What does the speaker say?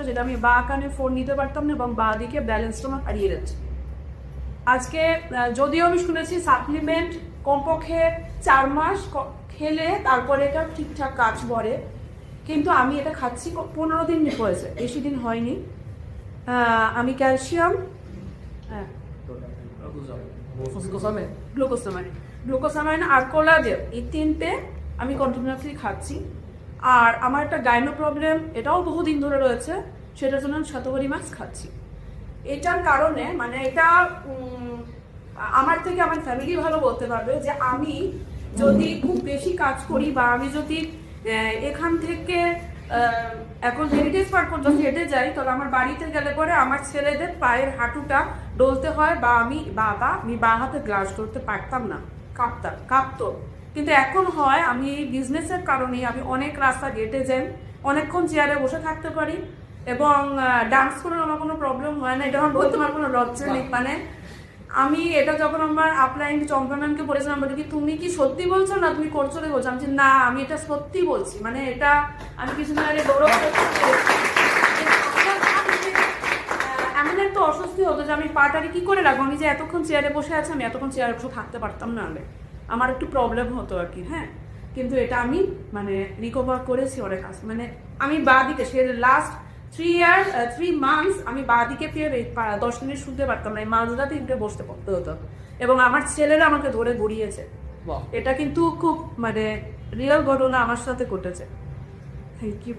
যেটা আমি বা কানে ফোন নিতে পারতাম না এবং বা দিকে ব্যালেন্সটা আমার হারিয়ে যাচ্ছে। আজকে যদিও আমি শুনেছি সাপ্লিমেন্ট কমপক্ষে 4 মাস খেলে তারপরে এটা ঠিকঠাক কাজ করে, কিন্তু আমি এটা খাচ্ছি 15 দিন হয়েছে, বেশি দিন হয়নি। আমি ক্যালসিয়াম, হ্যাঁ গ্লুকোসামাইন আর কোলাজেন, এই 3টে আমি কন্টিনিউয়াসলি খাচ্ছি। আর আমার একটা গাইনো প্রবলেম, এটাও বহুদিন ধরে রয়েছে, সেটার জন্য আমি শতবরী মাছ খাচ্ছি। এটার কারণে মানে এটা আমার থেকে আমার ফ্যামিলি ভালো বলতে পারবে যে আমি যদি খুব বেশি কাজ করি বা আমি যদি এখান থেকে এখন হেরিটেজ পার্ক পর্যন্ত হেঁটে যাই, তাহলে আমার বাড়িতে গেলে পরে আমার ছেলেদের পায়ের হাঁটুটা ডলতে হয় বা আমি বা হাতে গ্লাস করতে পারতাম না, কাঁপতো। কিন্তু এখন হয়, আমি এই বিজনেসের কারণে আমি অনেক রাস্তা হেঁটে যাই, অনেকক্ষণ চেয়ারে বসে থাকতে পারি এবং ডান্স করার আমার কোনো প্রবলেম হয় না। এটা আমার বলতে আমার কোনো লজ্জা নেই। মানে আমি এটা যখন আমার আপলাইন চম্পা ম্যামকে বলেছিলাম, বলি কি তুমি কি সত্যি বলছো না তুমি করছো বলছো? আমি না, আমি এটা সত্যি বলছি। মানে এটা আমি কিছুদিন আগে গৌরব এমন একটা অস্বস্তি হতো যে আমি পাটারি কি করে রাখবো, আমি যে এতক্ষণ চেয়ারে বসে আছি, আমি এতক্ষণ চেয়ারে বসে থাকতে পারতাম না, আমার একটু প্রবলেম হতো আর কি। হ্যাঁ, কিন্তু এটা আমি মানে রিকভার করেছি অনেক কাজ। মানে আমি বা দিকে সে লাস্ট 3 মান্থস আমি বা দিকে ফিরে 10 মিনিট শুনতে পারতাম না, এই মাঝরাতে উঠে বসতে পড়তে হতো এবং আমার ছেলেরা আমাকে ধরে গড়িয়েছে। এটা কিন্তু খুব মানে রিয়েল ঘটনা আমার সাথে ঘটেছে। Thank you.